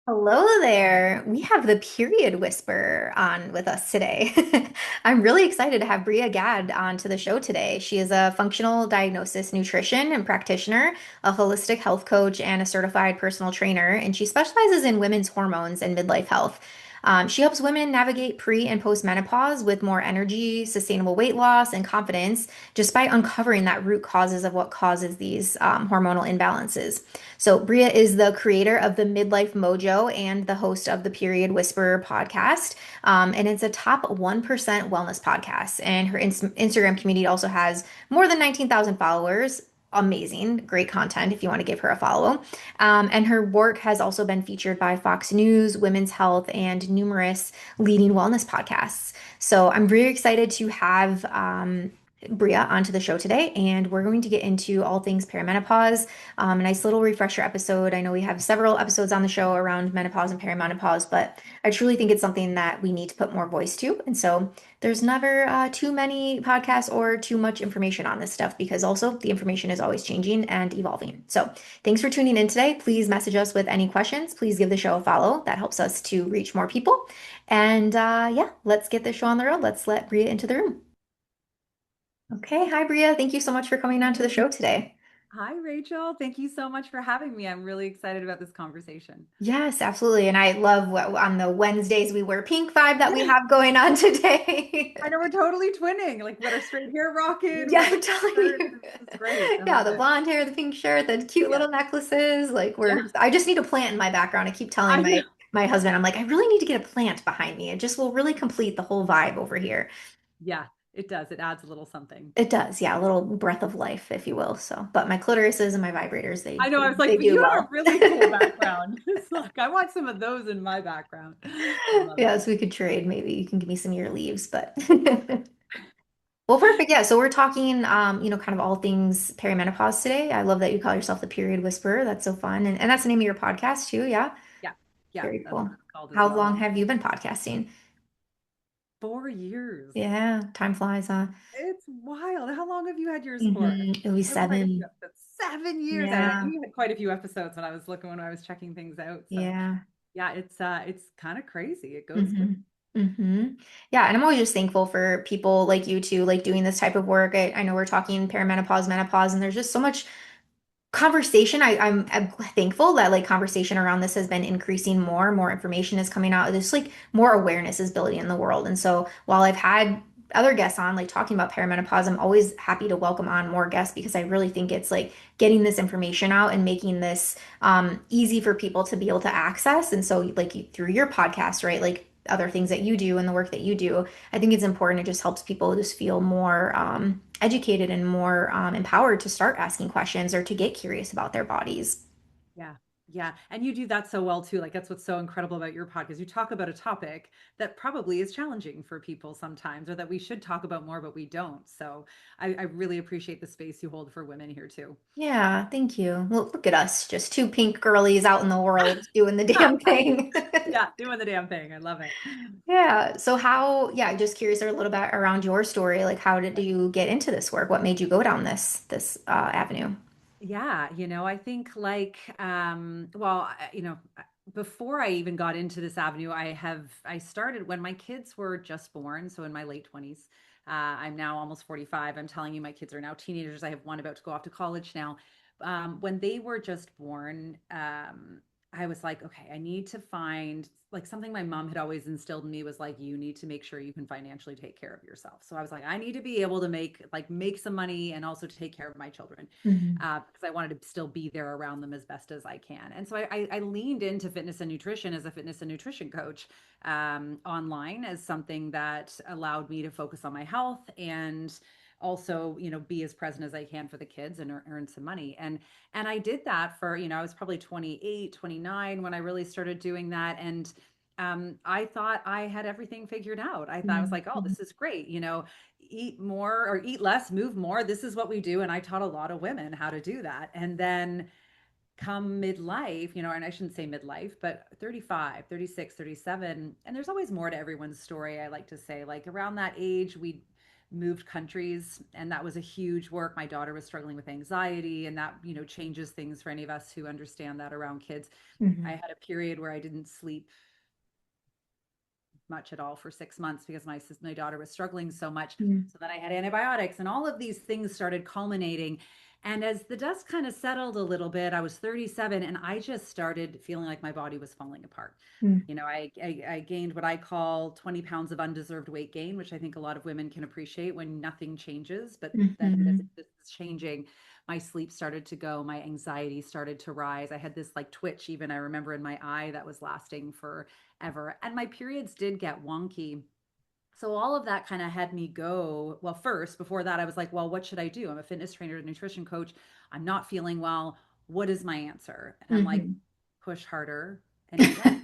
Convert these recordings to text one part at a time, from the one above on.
Hello there. We have the period whisperer on with us today. I'm really excited to have Bria Gadd on to the show today. She is a functional diagnosis nutrition and practitioner, a holistic health coach, and a certified personal trainer, and she specializes in women's hormones and midlife health. She helps women navigate pre and post menopause with more energy, sustainable weight loss, and confidence just by uncovering that root causes of what causes these hormonal imbalances. So, Bria is the creator of the Midlife Mojo and the host of the Period Whisperer podcast. And it's a top 1% wellness podcast. And her Instagram community also has more than 19,000 followers. Amazing, great content if you want to give her a follow. And her work has also been featured by Fox News, Women's Health, and numerous leading wellness podcasts. So I'm very excited to have Bria onto the show today, and we're going to get into all things perimenopause. A nice little refresher episode. I know we have several episodes on the show around menopause and perimenopause, but I truly think it's something that we need to put more voice to. And so there's never too many podcasts or too much information on this stuff because also the information is always changing and evolving. So thanks for tuning in today. Please message us with any questions. Please give the show a follow. That helps us to reach more people. And yeah, let's get this show on the road. Let's let Bria into the room. Okay. Hi, Bria. Thank you so much for coming on to the show today. Hi, Rachel. Thank you so much for having me. I'm really excited about this conversation. Yes, absolutely. And I love what on the Wednesdays we wear pink vibe that we Yeah, have going on today. I know we're totally twinning. Like, we got our straight hair rocking. Yeah, We got I'm telling shirts. you. This is great. I Yeah, love the it. blonde hair, the pink shirt, the cute Yeah, little necklaces. Like yeah. I just need a plant in my background. I keep telling I know. my husband, I'm like, I really need to get a plant behind me. It just will really complete the whole vibe over here. Yeah, it does. It adds a little something. It does, yeah, a little breath of life, if you will. So, but my clitorises and my vibrators, I know. I was like, they but do you have a well. really cool background. It's like, I want some of those in my background. I love it. Yes, we could trade. Maybe you can give me some of your leaves, but well, perfect. Yeah. So we're talking, kind of all things perimenopause today. I love that you call yourself the period whisperer. That's so fun. And that's the name of your podcast too. Yeah. Yeah, yeah. Very That's cool. what it's called as How long well. have you been podcasting? 4 years. Yeah. Time flies, huh? It's wild. How long have you had yours for? It'll be I have quite a few 7. episodes. 7 years. I Yeah. knew you had quite a few episodes when I was checking things out. So Yeah. yeah, it's kind of crazy. It goes quick. hmm Yeah, and I'm always just thankful for people like you too, like doing this type of work. I know we're talking perimenopause, menopause, and there's just so much conversation. I'm thankful that like conversation around this has been increasing more information is coming out. There's like more awareness is building in the world. And so while I've had other guests on like talking about perimenopause, I'm always happy to welcome on more guests because I really think it's like getting this information out and making this easy for people to be able to access. And so like through your podcast, right? Like other things that you do and the work that you do, I think it's important. It just helps people just feel more educated and more empowered to start asking questions or to get curious about their bodies. Yeah. Yeah. And you do that so well too. Like that's what's so incredible about your podcast. You talk about a topic that probably is challenging for people sometimes, or that we should talk about more, but we don't. So I really appreciate the space you hold for women here too. Yeah, thank you. Look at us, just two pink girlies out in the world doing the damn thing. Yeah, doing the damn thing. I love it. Yeah. So yeah, just curious a little bit around your story. Like, how did you get into this work? What made you go down this avenue? Yeah, I think like before I even got into this avenue, I started when my kids were just born, so in my late 20s. I'm now almost 45. I'm telling you, my kids are now teenagers. I have one about to go off to college now. When they were just born, I was like, okay, I need to find like something my mom had always instilled in me was like, you need to make sure you can financially take care of yourself. So I was like, I need to be able to make some money and also to take care of my children Hmm. because I wanted to still be there around them as best as I can. And so I leaned into fitness and nutrition as a fitness and nutrition coach online as something that allowed me to focus on my health and also be as present as I can for the kids and earn some money. And I did that for, I was probably 28, 29 when I really started doing that. And I thought I had everything figured out. I thought I was like, oh, Hmm. this is great. Eat more or eat less, move more. This is what we do. And I taught a lot of women how to do that. And then come midlife, and I shouldn't say midlife, but 35, 36, 37, and there's always more to everyone's story. I like to say, like around that age, moved countries, and that was a huge work. My daughter was struggling with anxiety, and that, changes things for any of us who understand that around kids. I Hmm. had a period where I didn't sleep much at all for 6 months because my daughter was struggling so much. So then I had antibiotics, and all of these things started culminating. And as the dust kind of settled a little bit, I was 37, and I just started feeling like my body was falling apart. I gained what I call 20 pounds of undeserved weight gain, which I think a lot of women can appreciate when nothing changes. But then as Hmm. this is changing, my sleep started to go, my anxiety started to rise. I had this like twitch, even I remember in my eye, that was lasting for ever. And my periods did get wonky. So all of that kind of had me go, well, first, before that, I was like, well, what should I do? I'm a fitness trainer, a nutrition coach. I'm not feeling well. What is my answer? And I'm like, Hmm. push harder and eat less.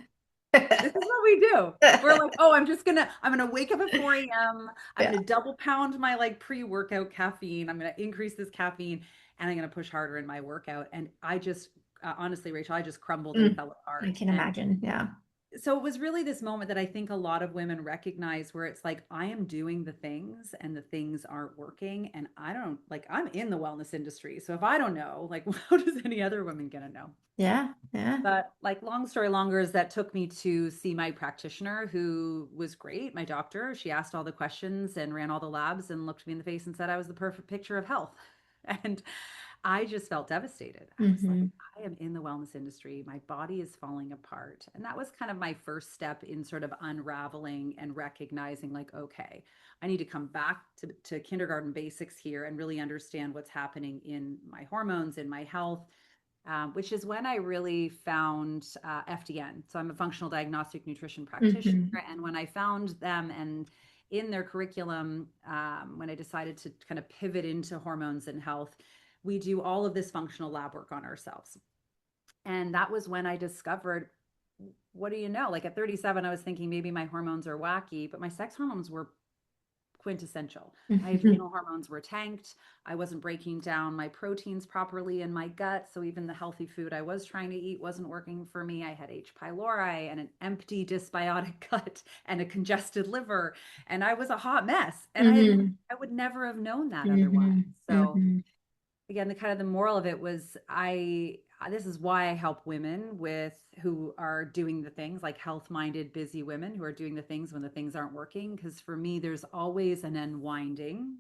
This is what we do. We're like, oh, I'm gonna wake up at 4 a.m. I'm Yeah. gonna double pound my like pre-workout caffeine. I'm gonna increase this caffeine and I'm gonna push harder in my workout. And I just honestly, Rachel, I just crumbled and Mm. fell I apart. can And imagine. Yeah. so it was really this moment that I think a lot of women recognize where it's like, I am doing the things and the things aren't working. And I don't like, I'm in the wellness industry. So if I don't know, like, how does any other woman gonna know? Yeah. Yeah. But like, long story longer is that took me to see my practitioner, who was great, my doctor. She asked all the questions and ran all the labs and looked me in the face and said I was the perfect picture of health. And I just felt devastated. I was like, Hmm. I am in the wellness industry. My body is falling apart. And that was kind of my first step in sort of unraveling and recognizing, like, okay, I need to come back to kindergarten basics here and really understand what's happening in my hormones, in my health, which is when I really found FDN. So I'm a functional diagnostic nutrition practitioner. Hmm. And when I found them and in their curriculum, when I decided to kind of pivot into hormones and health, we do all of this functional lab work on ourselves. And that was when I discovered, what do you know? Like at 37, I was thinking maybe my hormones are wacky, but my sex hormones were quintessential. My Hmm. adrenal hormones were tanked. I wasn't breaking down my proteins properly in my gut. So even the healthy food I was trying to eat wasn't working for me. I had H. pylori and an empty dysbiotic gut and a congested liver. And I was a hot mess. And Hmm. I would never have known that otherwise. Hmm. So Hmm. again, the kind of the moral of it was this is why I help women with who are doing the things, like health-minded, busy women who are doing the things when the things aren't working. Because for me, there's always an unwinding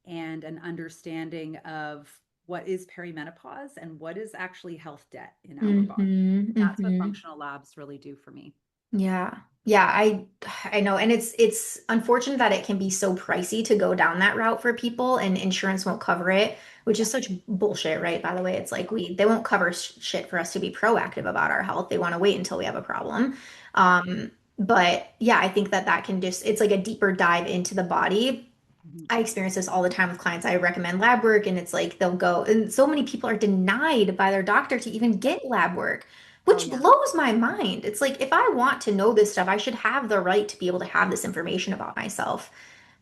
and an understanding of what is perimenopause and what is actually health debt in our body. Hmm. That's what Hmm. functional labs really do for me. Yeah. Yeah, I know. And it's unfortunate that it can be so pricey to go down that route for people and insurance won't cover it, which Yeah. is such bullshit, right? By the way, it's like they won't cover shit for us to be proactive about our health. They want to wait until we have a problem. Yeah. But yeah, I think that that can just it's like a deeper dive into the body. Mhm. I experience this all the time with clients. I recommend lab work, and it's like they'll go, and so many people are denied by their doctor to even get lab work, Oh, which yeah. blows my mind. It's like if I want to know this stuff, I should have the right to be able to have this information about myself.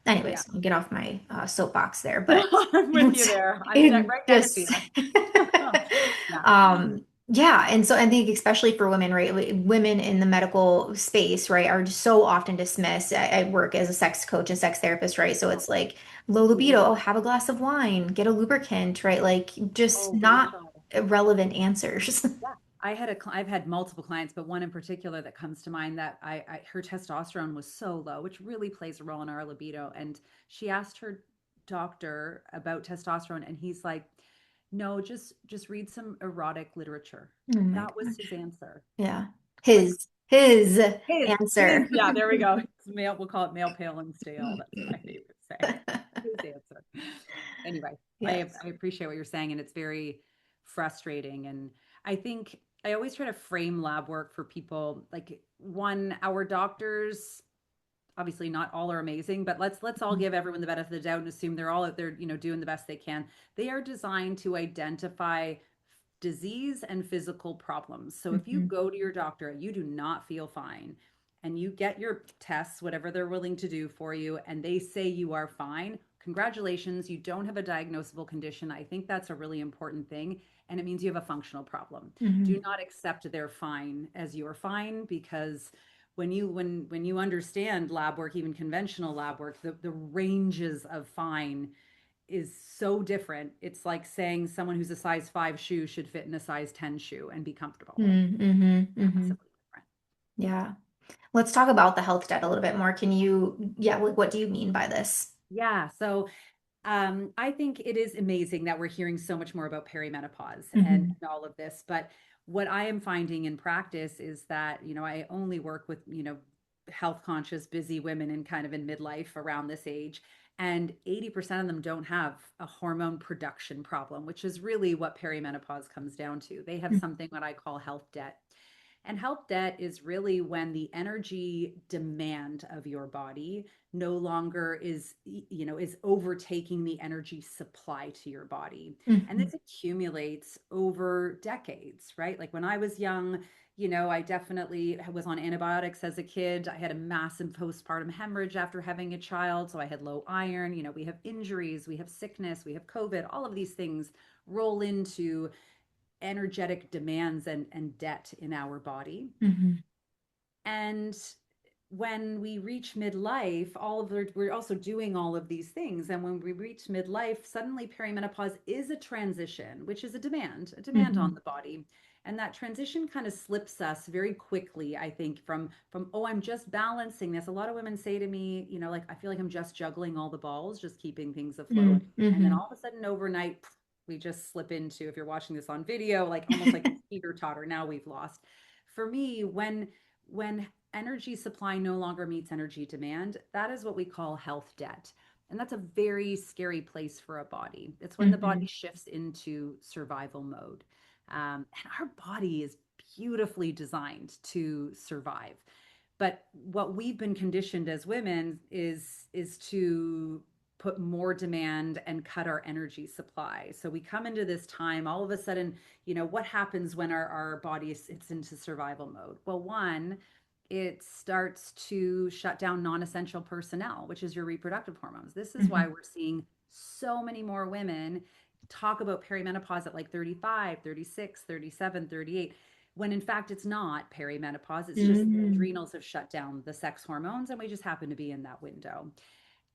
Yeah. Anyways, I'll get off my soapbox there, but I'm with you it's there. I'm it right next to just you. Yeah. yeah, and so I think especially for women, right? Women in the medical space, right, are just so often dismissed. I work as a sex coach and sex therapist, right? So it's like low libido, oh, have a glass of wine, get a lubricant, right? Like just Oh, not Rachel. relevant answers. Yeah. I've had multiple clients, but one in particular that comes to mind that her testosterone was so low, which really plays a role in our libido. And she asked her doctor about testosterone, and he's like, no, just read some erotic literature. Oh my That was his gosh. answer. Yeah. Like His his, answer. yeah, there we go. It's male, we'll call it male, pale, and stale. That's my favorite saying. His answer. Anyway, Yes. I appreciate what you're saying, and it's very frustrating. And I think I always try to frame lab work for people like, one, our doctors, obviously not all are amazing, but let's all give everyone the benefit of the doubt and assume they're all out there, doing the best they can. They are designed to identify disease and physical problems. So if you Mhm. go to your doctor, you do not feel fine, and you get your tests, whatever they're willing to do for you, and they say you are fine, congratulations, you don't have a diagnosable condition. I think that's a really important thing. And it means you have a functional problem. Do Mhm. not accept they're fine as you're fine, because when you understand lab work, even conventional lab work, the ranges of fine is so different. It's like saying someone who's a size 5 shoe should fit in a size 10 shoe and be comfortable. Mm-hmm. Mm-hmm. Massively different. Yeah. Let's talk about the health debt a little bit more. Can you, yeah, like what do you mean by this? Yeah. So I think it is amazing that we're hearing so much more about perimenopause Mm-hmm. and all of this. But what I am finding in practice is that, I only work with, health conscious, busy women in kind of in midlife around this age. And 80% of them don't have a hormone production problem, which is really what perimenopause comes down to. They have something what I call health debt. And health debt is really when the energy demand of your body no longer is overtaking the energy supply to your body. And Mm-hmm. this accumulates over decades, right? Like when I was young, I definitely was on antibiotics as a kid. I had a massive postpartum hemorrhage after having a child. So I had low iron. We have injuries, we have sickness, we have COVID, all of these things roll into energetic demands and debt in our body. Mm-hmm. And when we reach midlife, we're also doing all of these things. And when we reach midlife, suddenly perimenopause is a transition, which is a demand Mm-hmm. on the body. And that transition kind of slips us very quickly, I think, from oh, I'm just balancing this. A lot of women say to me, like I feel like I'm just juggling all the balls, just keeping things afloat. And then Mm-hmm. all of a sudden overnight, we just slip into, if you're watching this on video, like almost like this teeter totter. Now we've lost. For me, when energy supply no longer meets energy demand, that is what we call health debt. And that's a very scary place for a body. It's when the body Mm-hmm. shifts into survival mode. And our body is beautifully designed to survive. But what we've been conditioned as women is to put more demand and cut our energy supply. So we come into this time all of a sudden, what happens when our body it's into survival mode? Well, one, it starts to shut down non-essential personnel, which is your reproductive hormones. This is Mm-hmm. why we're seeing so many more women talk about perimenopause at like 35, 36, 37, 38, when in fact it's not perimenopause. It's just the Mm-hmm. adrenals have shut down the sex hormones and we just happen to be in that window.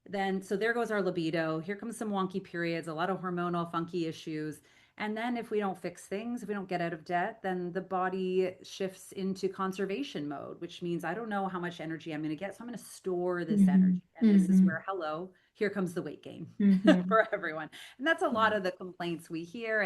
Then so there goes our libido. Here comes some wonky periods, a lot of hormonal funky issues. And then if we don't fix things, if we don't get out of debt, then the body shifts into conservation mode, which means I don't know how much energy I'm going to get. So I'm going to store this Mm-hmm. energy. And this is Mm-hmm. where, hello, here comes the weight gain Mm-hmm. for everyone. And that's a lot of the complaints we hear.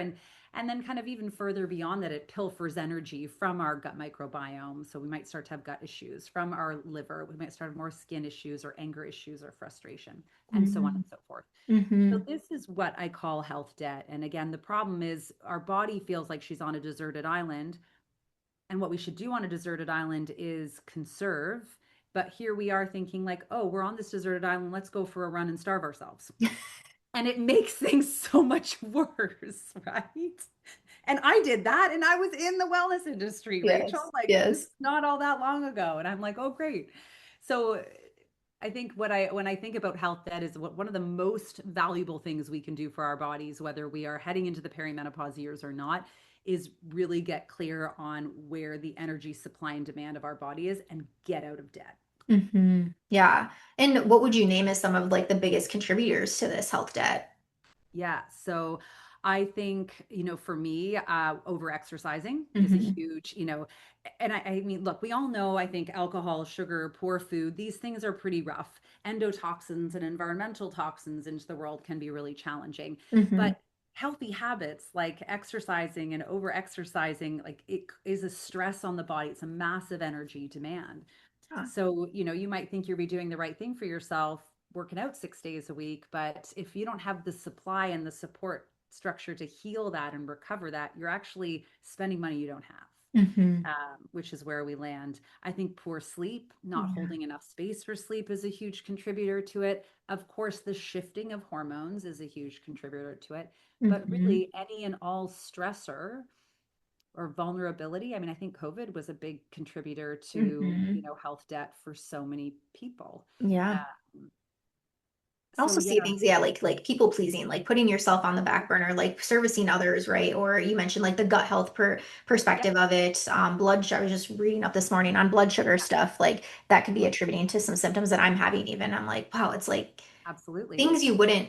And then kind of even further beyond that, it pilfers energy from our gut microbiome. So we might start to have gut issues from our liver. We might start more skin issues or anger issues or frustration, and so on Mm-hmm. and so forth. So Mm-hmm. this is what I call health debt. And again, the problem is our body feels like she's on a deserted island. And what we should do on a deserted island is conserve. But here we are thinking like, oh, we're on this deserted island. Let's go for a run and starve ourselves. And it makes things so much worse, right? And I did that and I was in the wellness industry, Rachel, Yes. like this Yes. is not all that long ago. And I'm like, oh, great. So I think when I think about health, that is one of the most valuable things we can do for our bodies, whether we are heading into the perimenopause years or not, is really get clear on where the energy supply and demand of our body is and get out of debt. Mm-hmm. Yeah. And what would you name as some of like the biggest contributors to this health debt? Yeah. So I think, for me, over exercising is a Mm-hmm. huge, and I mean, look, we all know, I think alcohol, sugar, poor food, these things are pretty rough. Endotoxins and environmental toxins into the world can be really challenging. Mm-hmm. But healthy habits like exercising and over exercising, like it is a stress on the body. It's a massive energy demand. Yeah. So, you might think you'll be doing the right thing for yourself, working out 6 days a week, but if you don't have the supply and the support structure to heal that and recover that, you're actually spending money you don't have. Mm-hmm. Which is where we land. I think poor sleep, not Yeah. holding enough space for sleep is a huge contributor to it. Of course, the shifting of hormones is a huge contributor to it. But Mm-hmm. really, any and all stressor or vulnerability. I mean, I think COVID was a big contributor to, Mm-hmm. health debt for so many people. Yeah. Um, I So also see yeah, things, yeah, like people pleasing, like putting yourself on the back burner, like servicing others, right? Or you mentioned like the gut health yep, perspective of it. Blood sugar, I was just reading up this morning on blood sugar yeah, stuff, like that could be attributing to some symptoms that I'm having even. I'm like, wow, it's like absolutely. things you wouldn't.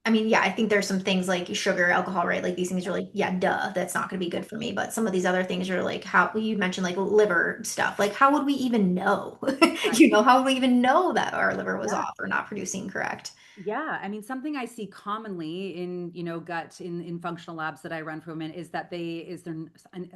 I mean, yeah, I think there's some things like sugar, alcohol, right? Like these things are Yep, like, yeah, duh, that's not going to be yep, good for me. But some of these other things are like how you mentioned like liver stuff. Like, how would we even know? right. How would we even know that our liver was Yeah. off or not producing correct? Yeah, I mean, something I see commonly in, gut in functional labs that I run for women is that a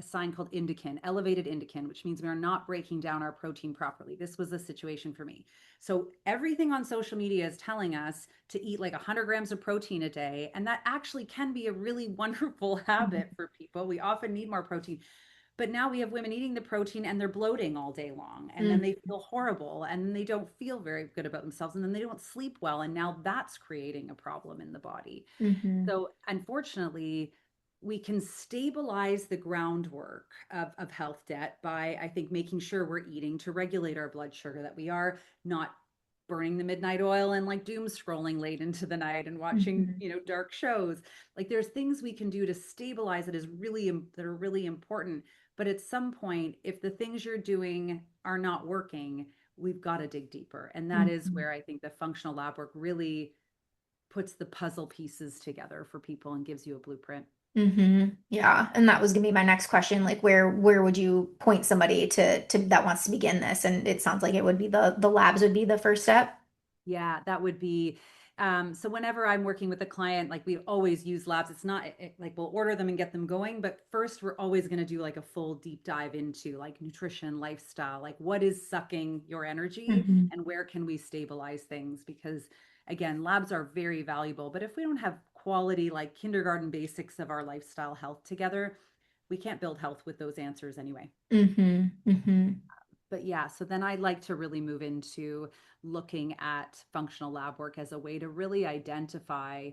sign called indican, elevated indican, which means we are not breaking down our protein properly. This was a situation for me. So everything on social media is telling us to eat like 100 grams of protein a day, and that actually can be a really wonderful habit for people. We often need more protein. But now we have women eating the protein and they're bloating all day long. And then Mm-hmm. they feel horrible and then they don't feel very good about themselves. And then they don't sleep well. And now that's creating a problem in the body. Mm-hmm. So, unfortunately, we can stabilize the groundwork of health debt by, I think, making sure we're eating to regulate our blood sugar, that we are not burning the midnight oil and like doom scrolling late into the night and watching, Mm-hmm. dark shows. Like there's things we can do to stabilize it is really that are really important. But at some point, if the things you're doing are not working, we've got to dig deeper. And that is Mm-hmm. where I think the functional lab work really puts the puzzle pieces together for people and gives you a blueprint. Mm-hmm. Yeah. And that was gonna be my next question. Like where would you point somebody to that wants to begin this? And it sounds like it would be the labs would be the first step. Yeah, that would be. So whenever I'm working with a client, like we always use labs. It's not like we'll order them and get them going, but first we're always going to do like a full deep dive into like nutrition, lifestyle, like what is sucking your energy Mm-hmm. and where can we stabilize things? Because again, labs are very valuable, but if we don't have quality, like kindergarten basics of our lifestyle health together, we can't build health with those answers anyway. Mm-hmm. Mm-hmm. But yeah, so then I like to really move into looking at functional lab work as a way to really identify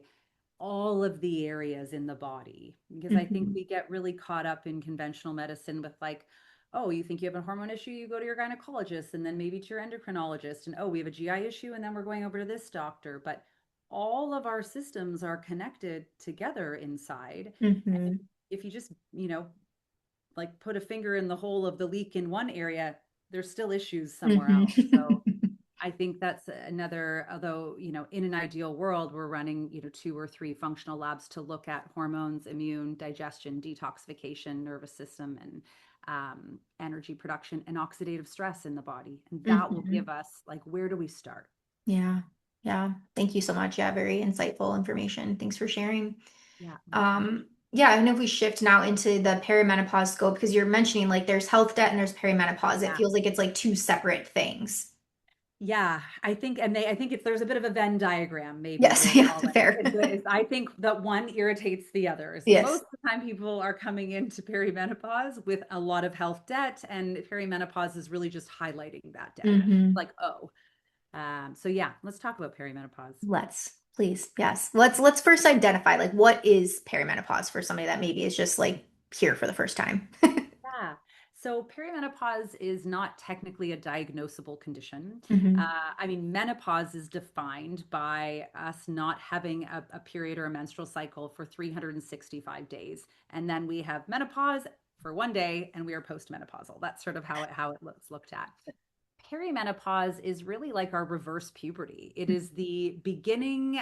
all of the areas in the body. Because I think Mm-hmm. we get really caught up in conventional medicine with like, oh, you think you have a hormone issue, you go to your gynecologist and then maybe to your endocrinologist. And oh, we have a GI issue and then we're going over to this doctor. But all of our systems are connected together inside. And Mm-hmm. if you just, like put a finger in the hole of the leak in one area, there's still issues somewhere else. So Mm-hmm. I think that's another, although, in an ideal world, we're running, 2 or 3 functional labs to look at hormones, immune, digestion, detoxification, nervous system, and energy production and oxidative stress in the body. And that will Mm-hmm. give us like, where do we start? Yeah. Yeah. Thank you so much. Yeah, very insightful information. Thanks for sharing. Yeah, my pleasure. Yeah, and if we shift now into the perimenopause scope, because you're mentioning like there's health debt and there's perimenopause, it Yeah. feels like it's like two separate things. Yeah, I think, and I think it's there's a bit of a Venn diagram, maybe Yes, we'll yeah, call it. fair. I think that one irritates the others. Yes. Most of the time, people are coming into perimenopause with a lot of health debt, and perimenopause is really just highlighting that debt. Hmm. Like, oh, so yeah, let's talk about perimenopause. Let's please. Yes. Let's first identify like what is perimenopause for somebody that maybe is just like here for the first time. Yeah. So perimenopause is not technically a diagnosable condition. Hmm. I mean, menopause is defined by us not having a period or a menstrual cycle for 365 days. And then we have menopause for one day and we are postmenopausal. That's sort of how it looks looked at. Perimenopause is really like our reverse puberty. It is the beginning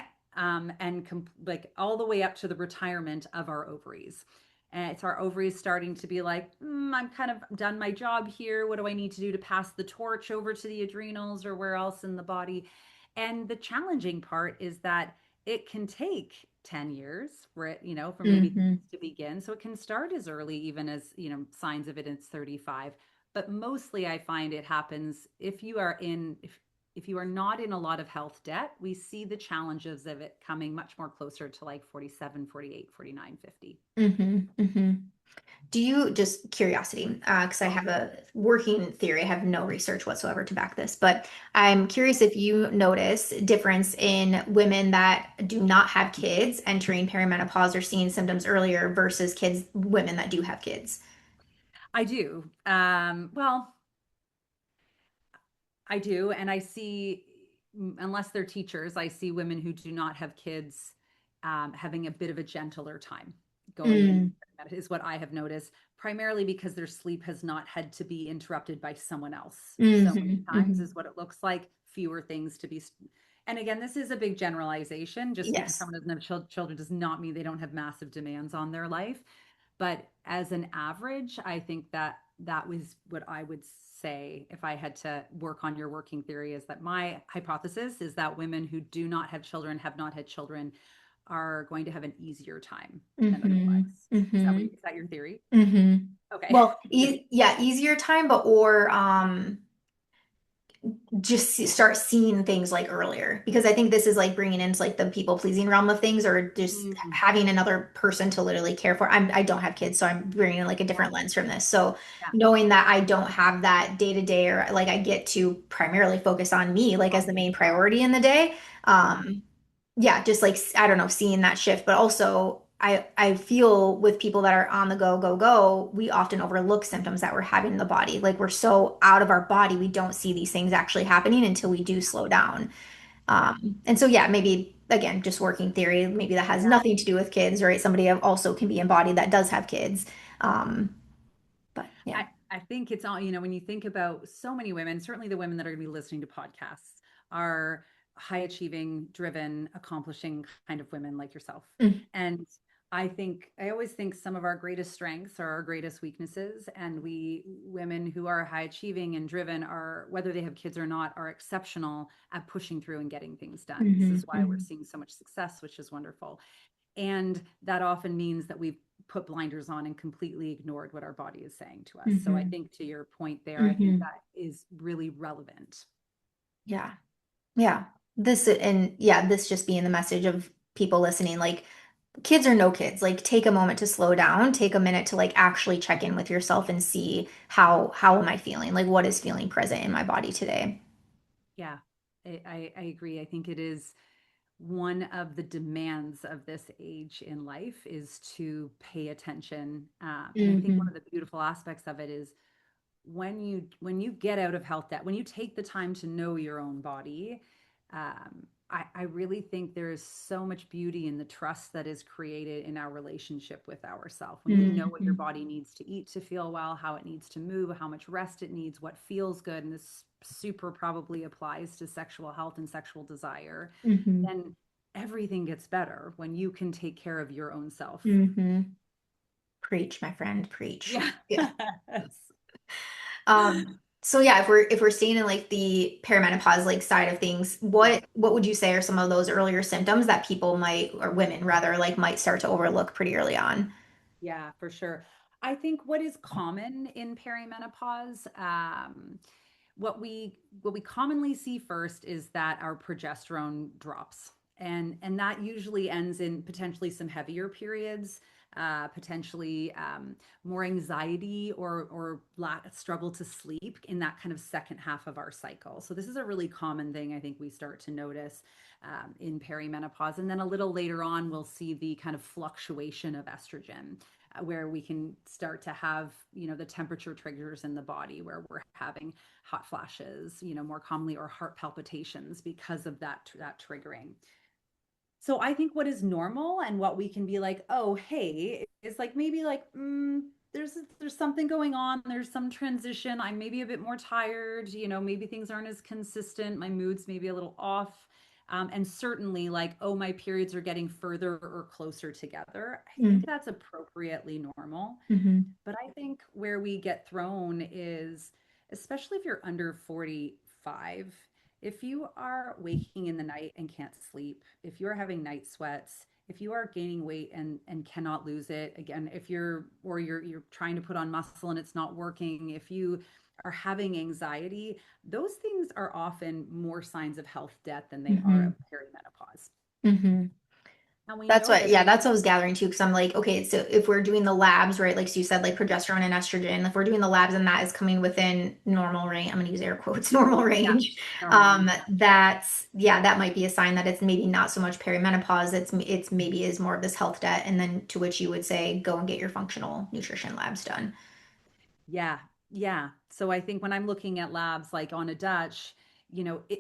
like all the way up to the retirement of our ovaries. And it's our ovaries starting to be like, I'm kind of done my job here. What do I need to do to pass the torch over to the adrenals or where else in the body? And the challenging part is that it can take 10 years for it, for maybe Hmm. things to begin. So it can start as early, even as, signs of it is 35. But mostly I find it happens if you are not in a lot of health debt, we see the challenges of it coming much more closer to like 47, 48, 49, 50. Hmm. Hmm. Do you just curiosity, because I have a working theory. I have no research whatsoever to back this, but I'm curious if you notice difference in women that do not have kids entering perimenopause or seeing symptoms earlier versus women that do have kids. I do. Well, I do. And I see. unless they're teachers, I see women who do not have kids having a bit of a gentler time going in. Mm, That is what I have noticed, primarily because their sleep has not had to be interrupted by someone else so many hmm times, hmm is what it looks like. Fewer things to be. And again, this is a big generalization. Just because Yes. someone doesn't have children does not mean they don't have massive demands on their life. But as an average, I think that that was what I would say if I had to work on your working theory, is that my hypothesis is that women who do not have children, have not had children, are going to have an easier time than hmm otherwise. hmm Is that your theory? hmm Okay. Well, Good. yeah, easier time, but or just start seeing things like earlier because I think this is like bringing into like the people pleasing realm of things or just Mhm. having another person to literally care for. I don't have kids, so I'm bringing in like a Yeah. different lens from this. So Yeah. knowing that I don't have that day to day or like I get to primarily focus on me like as On the main yourself. priority in the day. Yeah. Yeah, just like I don't know, seeing that shift, but also I feel with people that are on the go, go, go, we often overlook symptoms that we're having in the body. Like we're so out of our body, we don't see these things actually happening until we do slow down. Yeah. And so yeah, maybe again, just working theory, maybe that has Yeah. nothing to do with kids, right? Somebody also can be embodied that does have kids. But yeah. I think it's all, when you think about so many women, certainly the women that are going to be listening to podcasts are high achieving, driven, accomplishing kind of women like yourself. Mm, And I always think some of our greatest strengths are our greatest weaknesses. And we women who are high achieving and driven are, whether they have kids or not, are exceptional at pushing through and getting things done. This is mhm, why we're mhm. seeing so much success, which is wonderful. And that often means that we've put blinders on and completely ignored what our body is saying to us. So I Mhm, think to your point there, I think mhm. that is really relevant. Yeah. Yeah. This and yeah, this just being the message of people listening, like kids or no kids, like take a moment to slow down, take a minute to like actually check in with yourself and see how am I feeling? Like what is feeling present in my body today? Yeah, I agree. I think it is one of the demands of this age in life is to pay attention. And I think one Hmm of the beautiful aspects of it is when you get out of health debt, when you take the time to know your own body, I really think there is so much beauty in the trust that is created in our relationship with ourselves. When you know what your hmm body needs to eat to feel well, how it needs to move, how much rest it needs, what feels good, and this super probably applies to sexual health and sexual desire, hmm then everything gets better when you can take care of your own self. hmm Preach, my friend, preach. Yeah. Yeah. So yeah, if we're staying in like the perimenopause like side of things, Yeah. what would you say are some of those earlier symptoms that people might or women rather like might start to overlook pretty early on? Yeah, for sure. I think what is common in perimenopause, what we commonly see first is that our progesterone drops, and that usually ends in potentially some heavier periods, potentially more anxiety or struggle to sleep in that kind of second half of our cycle. So this is a really common thing I think we start to notice in perimenopause, and then a little later on we'll see the kind of fluctuation of estrogen, where we can start to have, the temperature triggers in the body where we're having hot flashes, more commonly, or heart palpitations because of that triggering. So I think what is normal and what we can be like, oh, hey, is like maybe like, there's something going on. There's some transition. I'm maybe a bit more tired. Maybe things aren't as consistent. My mood's maybe a little off. And certainly like, oh, my periods are getting further or closer together. I think that's appropriately normal. Mm-hmm. But I think where we get thrown is, especially if you're under 45, if you are waking in the night and can't sleep, if you're having night sweats, if you are gaining weight and cannot lose it, again, if you're trying to put on muscle and it's not working, if you are having anxiety, those things are often more signs of health debt than they are Mm-hmm. of perimenopause. Mm-hmm. And we That's know what, this. yeah, that's what I was gathering too. Because I'm like, okay, so if we're doing the labs, right, like so you said, like progesterone and estrogen, if we're doing the labs and that is coming within normal range, I'm gonna use air quotes, normal Yeah, range. normal range. That's yeah, that might be a sign that it's maybe not so much perimenopause. It's maybe is more of this health debt, and then to which you would say go and get your functional nutrition labs done. Yeah, yeah. So I think when I'm looking at labs like on a Dutch,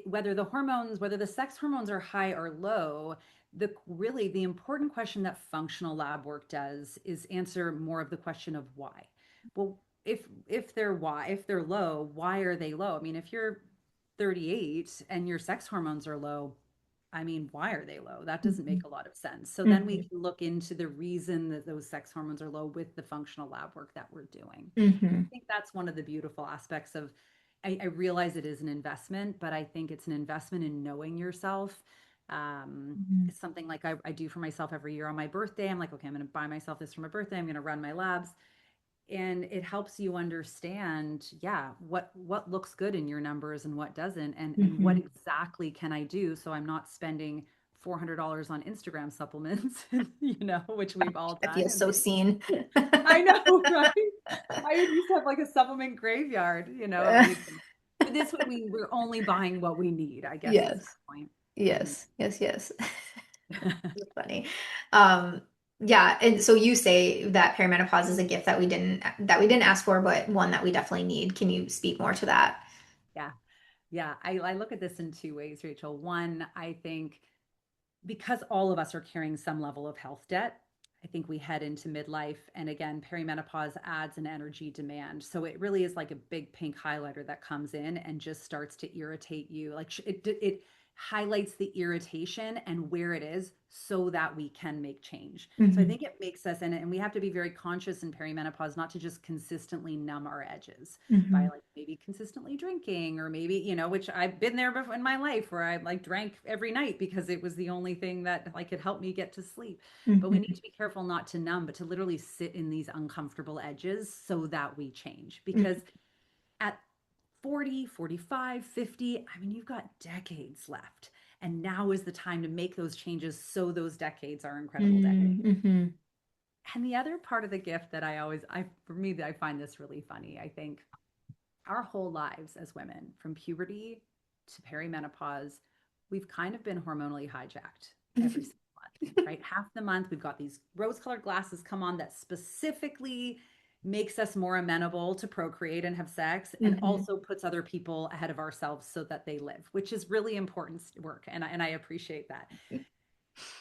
whether the sex hormones are high or low, the important question that functional lab work does is answer more of the question of why. Well, if they're low, why are they low? I mean, if you're 38 and your sex hormones are low, I mean, why are they low? That doesn't Mhm. make a lot of sense. So then we Mhm. can look into the reason that those sex hormones are low with the functional lab work that we're doing. I Mhm. think that's one of the beautiful aspects of, I realize it is an investment, but I think it's an investment in knowing yourself. Mhm. It's something like I do for myself every year on my birthday. I'm like, okay, I'm going to buy myself this for my birthday. I'm going to run my labs, and it helps you understand, yeah, what looks good in your numbers and what doesn't, and what Mhm. exactly can I do so I'm not spending $400 on Instagram supplements, which we've all I done. feel so seen. I know, right? I would used to have like a supplement graveyard, of these things. But this way we're only buying what we need, I guess is Yes. my point. Mhm. Yes. Yes. Yes. That's funny. Um, yeah, and so you say that perimenopause is a gift that we didn't ask for, but one that we definitely need. Can you speak more to that? Yeah. Yeah. I look at this in two ways, Rachel. One, I think because all of us are carrying some level of health debt, I think we head into midlife. And again, perimenopause adds an energy demand. So it really is like a big pink highlighter that comes in and just starts to irritate you. Like it highlights the irritation and where it is so that we can make change. So I Hmm. think it makes us, and we have to be very conscious in perimenopause not to just consistently numb our edges by Hmm. like maybe consistently drinking, or maybe, which I've been there before in my life where I like drank every night because it was the only thing that like could help me get to sleep. But we need Hmm. to be careful not to numb, but to literally sit in these uncomfortable edges so that we change. Because at 40, 45, 50, I mean, you've got decades left. And now is the time to make those changes so those decades are incredible decades. Hmm. And the other part of the gift that for me, that I find this really funny, I think our whole lives as women, from puberty to perimenopause, we've kind of been hormonally hijacked every single month, right? Half the month, we've got these rose colored glasses come on that specifically makes us more amenable to procreate and have sex, and Hmm. also puts other people ahead of ourselves so that they live, which is really important work. And I appreciate that.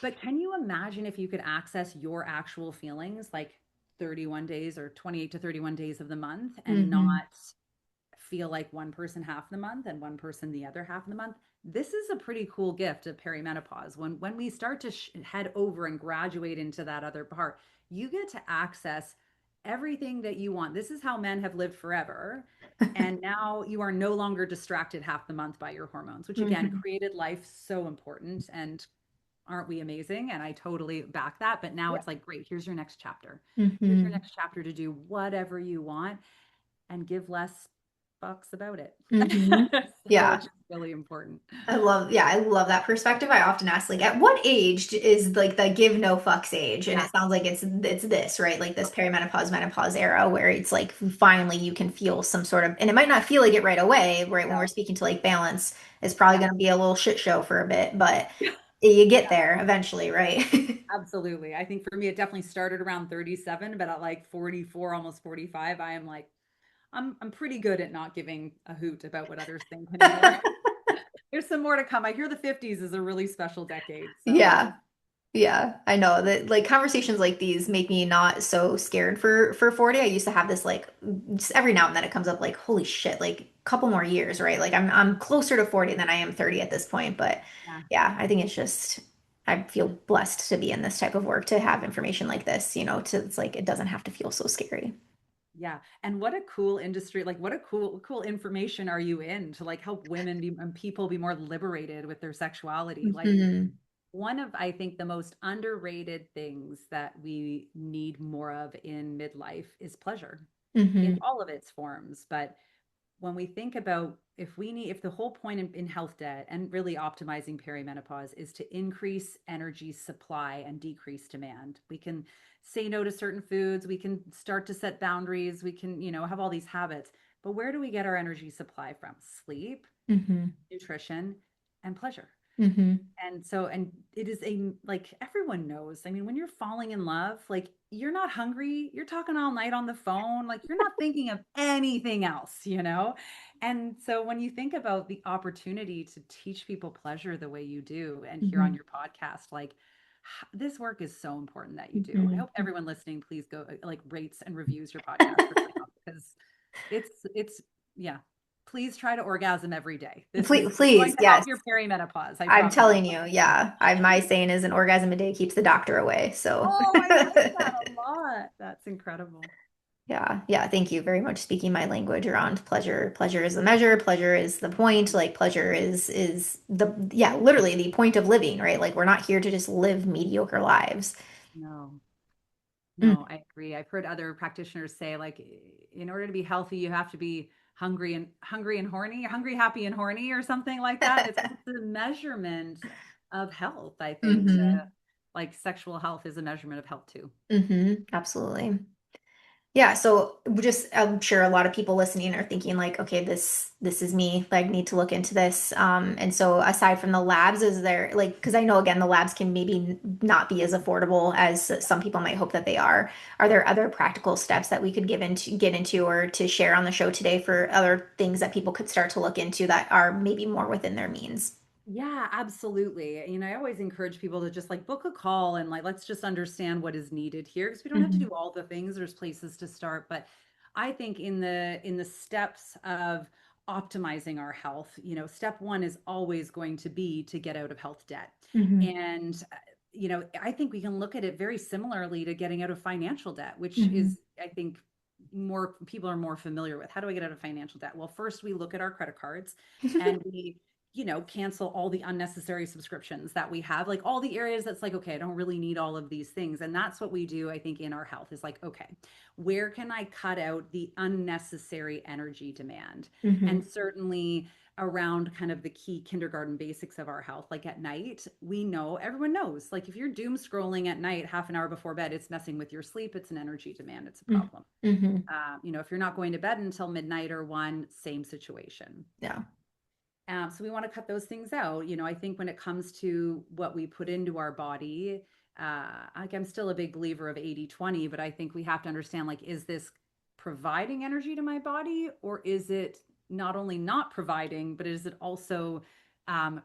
But can you imagine if you could access your actual feelings like 31 days or 28 to 31 days of the month and Hmm. not feel like one person half the month and one person the other half of the month? This is a pretty cool gift of perimenopause. When we start to head over and graduate into that other part, you get to access everything that you want. This is how men have lived forever. And now you are no longer distracted half the month by your hormones, which again Hmm. created life so important. And aren't we amazing? And I totally back that. But now Yeah. it's like, great, here's your next chapter. Here's your Hmm. next chapter to do whatever you want and give less fucks about it. Hmm. So, Yeah. which is really important. I love that perspective. I often ask, like, at what age is like the give no fucks age? And Yeah. it sounds like it's this, right? Like this perimenopause, menopause era where it's like finally you can feel some sort of, and it might not feel like it right away, right? When we're No. speaking to like balance, it's probably Yeah. going to be a little shit show for a bit, but you get Yeah. there eventually, right? Absolutely. I think for me, it definitely started around 37, but at like 44, almost 45, I am like, I'm pretty good at not giving a hoot about what others think anymore. There's some more to come. I hear the 50s is a really special decade. So Yeah. Yeah, I know that like conversations like these make me not so scared for 40. I used to have this like just every now and then it comes up like holy shit, like a couple more years, right? Like I'm closer to 40 than I am 30 at this point, but yeah. yeah, I think it's just I feel blessed to be in this type of work to have information like this, to it's like it doesn't have to feel so scary. Yeah. And what a cool industry, like what a cool information are you in to like help women be and people be more liberated with their sexuality? Like Hmm. one of, I think, the most underrated things that we need more of in midlife is pleasure in Hmm. all of its forms. But when we think about if the whole point in health debt and really optimizing perimenopause is to increase energy supply and decrease demand, we can say no to certain foods, we can start to set boundaries, we can, have all these habits. But where do we get our energy supply from? Sleep, Hmm. nutrition, and pleasure. Hmm. And it is like everyone knows. I mean, when you're falling in love, like you're not hungry, you're talking all night on the phone, like you're not thinking of anything else, And so when you think about the opportunity to teach people pleasure the way you do and here on Hmm. your podcast, like this work is so important that you do. I Hmm. hope everyone listening, please go like rates and reviews your podcast right now because it's yeah. Please try to orgasm every day. This is Please, going please, to help yes. your perimenopause. I I'm promise. telling you, yeah. My saying is an orgasm a day keeps the doctor away. So, Oh, I like that a lot. That's incredible. yeah, yeah. Thank you very much. Speaking my language around pleasure. Pleasure is the measure. Pleasure is the point. Like pleasure is the yeah, literally the point of living, right? Like we're not here to just live mediocre lives. No. Mm. No, I agree. I've heard other practitioners say like in order to be healthy, you have to be hungry and horny, hungry, happy and horny or something like that. It's the measurement of health, I think. Hmm. Like sexual health is a measurement of health too. Hmm. Absolutely. Yeah, so we just I'm sure a lot of people listening are thinking like, okay, this is me, like need to look into this. And so aside from the labs, is there like because I know again the labs can maybe not be as affordable as some people might hope that they are. Are there other practical steps that we could get into or to share on the show today for other things that people could start to look into that are maybe more within their means? Yeah, absolutely. You know, I always encourage people to just like book a call and like let's just understand what is needed here because we don't have to do Hmm. all the things. There's places to start, but I think in the steps of optimizing our health, you know, step one is always going to be to get out of health debt. Hmm. And you know, I think we can look at it very similarly to getting out of financial debt, which Hmm. is I think more people are more familiar with. How do I get out of financial debt? Well, first we look at our credit cards and we cancel all the unnecessary subscriptions that we have, like all the areas that's like, okay, I don't really need all of these things. And that's what we do, I think, in our health is like, okay, where can I cut out the unnecessary energy demand? And Hmm. certainly around kind of the key kindergarten basics of our health, like at night, we know, everyone knows, like if you're doom scrolling at night, half an hour before bed, it's messing with your sleep, it's an energy demand, it's a problem. Hmm. If you're not going to bed until midnight or one, same situation. Yeah. So we want to cut those things out. You know, I think when it comes to what we put into our body, like I'm still a big believer of 80-20, but I think we have to understand like, is this providing energy to my body or is it not only not providing, but is it also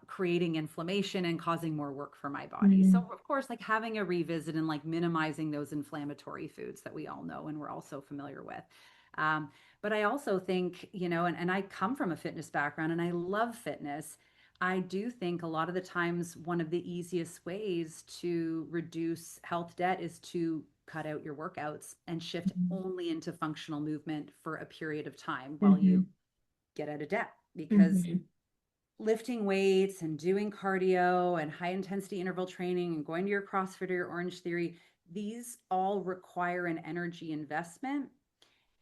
creating inflammation and causing more work for my body? So, Hmm. of course, like having a revisit and like minimizing those inflammatory foods that we all know and we're all so familiar with. Um, but I also think, and I come from a fitness background and I love fitness. I do think a lot of the times one of the easiest ways to reduce health debt is to cut out your workouts and shift only into functional movement for a period of time while you Hmm. get out of debt. Because Hmm. lifting weights and doing cardio and high intensity interval training and going to your CrossFit or your Orange Theory, these all require an energy investment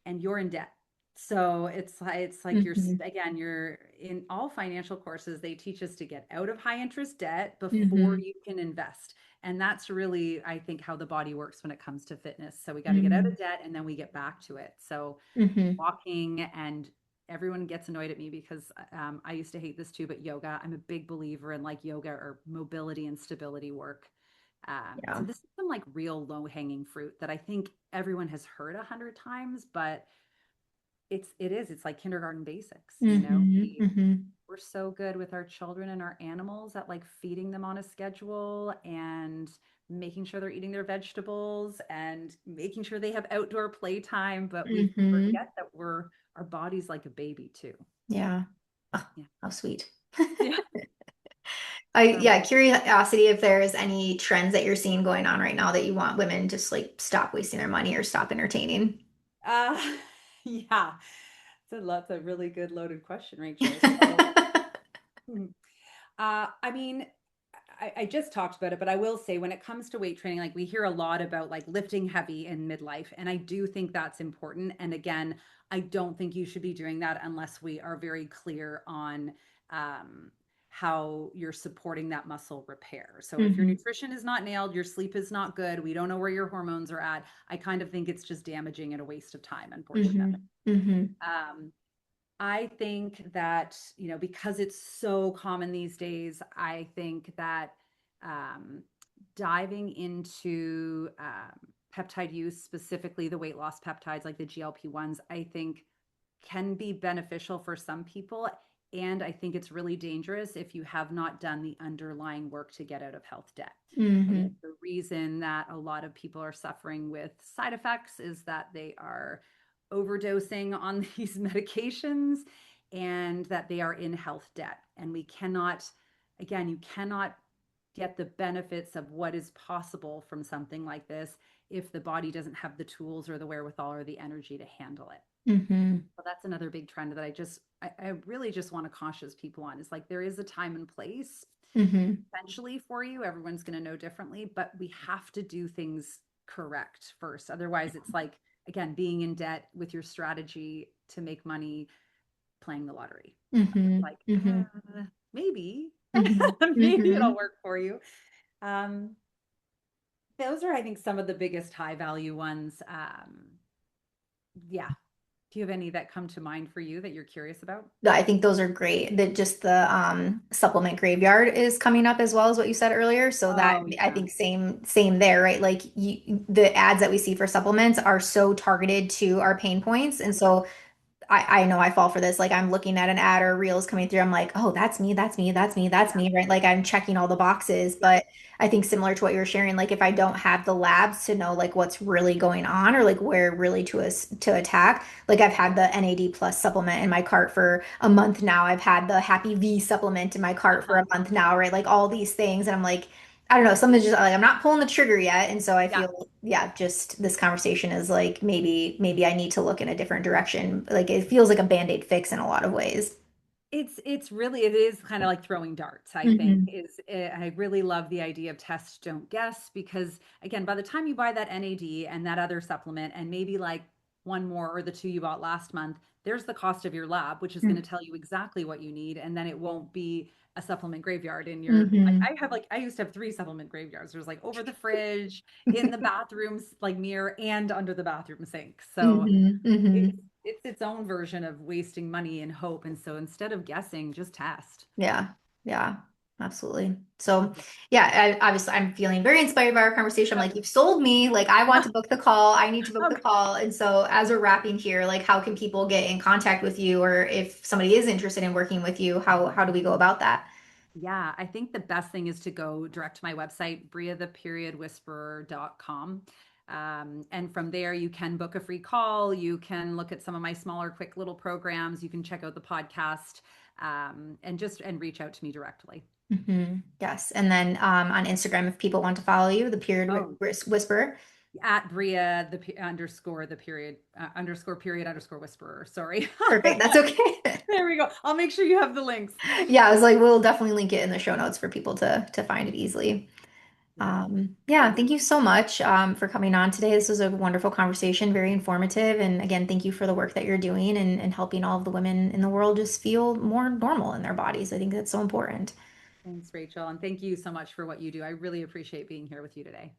and you're in debt. So it's like you're Hmm. again, you're in all financial courses, they teach us to get out of high interest debt before Hmm. you can invest. And that's really, I think, how the body works when it comes to fitness. So we got to get out Hmm. of debt and then we get back to it. So Hmm. walking and everyone gets annoyed at me because I used to hate this too, but yoga, I'm a big believer in like yoga or mobility and stability work. So Yeah. this is some like real low hanging fruit that I think everyone has heard 100 times, but it's like kindergarten basics, Hmm. Hmm. we're so good with our children and our animals at like feeding them on a schedule and making sure they're eating their vegetables and making sure they have outdoor playtime, but we Hmm. forget that our body's like a baby too. Yeah. Oh, Yeah. how sweet. Yeah. Our Yeah, body. curiosity if there's any trends that you're seeing going on right now that you want women just like stop wasting their money or stop entertaining. Uh, yeah. That's a really good loaded question, Rachel. So, I mean, I just talked about it, but I will say when it comes to weight training, like we hear a lot about like lifting heavy in midlife, and I do think that's important. And again, I don't think you should be doing that unless we are very clear on um, how you're supporting that muscle repair. So if your Hmm. nutrition is not nailed, your sleep is not good, we don't know where your hormones are at, I kind of think it's just damaging and a waste of time, Hmm. unfortunately. Hmm. Um, I think that, because it's so common these days, I think that um, diving into peptide use, specifically the weight loss peptides like the GLP-1s, I think can be beneficial for some people. And I think it's really dangerous if you have not done the underlying work to get out of health debt. I think Hmm. the reason that a lot of people are suffering with side effects is that they are overdosing on these medications and that they are in health debt. And we cannot, again, you cannot get the benefits of what is possible from something like this if the body doesn't have the tools or the wherewithal or the energy to handle it. Hmm. So that's another big trend that I really just want to cautious people on is like there is a time and place Hmm. essentially for you. Everyone's going to know differently, but we have to do things correct first. Otherwise, it's like, again, being in debt with your strategy to make money playing the lottery. Hmm. Like, Hmm. maybe, Hmm. maybe it'll Hmm. work for you. Um, those are, I think, some of the biggest high value ones. Yeah. Do you have any that come to mind for you that you're curious about? I think those are great. That just the supplement graveyard is coming up as well as what you said earlier. So that Oh, I yeah. think same there, right? Like the ads that we see for supplements are so targeted to our pain points, and so I know I fall for this. Like I'm looking at an ad or reels coming through. I'm like, oh, that's me, that's me, that's me, that's Yeah. me, right? Like I'm checking all the boxes. Yeah. But I think similar to what you're sharing, like if I don't have the labs to know like what's really going on or like where really to attack, like I've had the NAD plus supplement in my cart for a month now. I've had the Happy V supplement in my cart for Uh-huh. a month now, right? Like all these things. And I'm like, I don't know, something's just like I'm not pulling the trigger yet. And so I Yeah. feel, yeah, just this conversation is like maybe I need to look in a different direction. Like it feels like a band-aid fix in a lot of ways. It's really it is kind of like throwing darts, I think. Hmm. I really love the idea of test, don't guess, because again, by the time you buy that NAD and that other supplement and maybe like one more or the two you bought last month, there's the cost of your lab, which is going to tell you exactly what you need, and then it won't be a supplement graveyard in your Hmm. like I used to have three supplement graveyards. There's like over the fridge, in the bathrooms, like mirror, and under the bathroom sink. So Hmm. it's Hmm. it's its own version of wasting money and hope. And so instead of guessing, just test. Yeah, yeah, absolutely. So, yeah, obviously, I'm feeling very inspired by our conversation. I'm Yep. like, you've sold me. Like, I want to book the call. I need to book the Okay. call. And so, as we're wrapping here, like, how can people get in contact with you, or if somebody is interested in working with you, how do we go about that? Yeah, I think the best thing is to go direct to my website, briatheperiodwhisperer.com. And from there, you can book a free call. You can look at some of my smaller, quick little programs. You can check out the podcast and reach out to me directly. Hmm. Yes. And then on Instagram, if people want to follow you, the Oh, Whisperer. at Bria underscore the period underscore period underscore whisperer. Sorry. Perfect. That's okay. There we go. I'll make sure you have the links. Yeah, I was like, we'll definitely link it in the show notes for people to find it easily. Yeah. Yeah, thank you so much for coming on today. This was a wonderful conversation, very informative. And again, thank you for the work that you're doing and helping all of the women in the world just feel more normal in their bodies. I think that's so important. Thanks, Rachel. And thank you so much for what you do. I really appreciate being here with you today.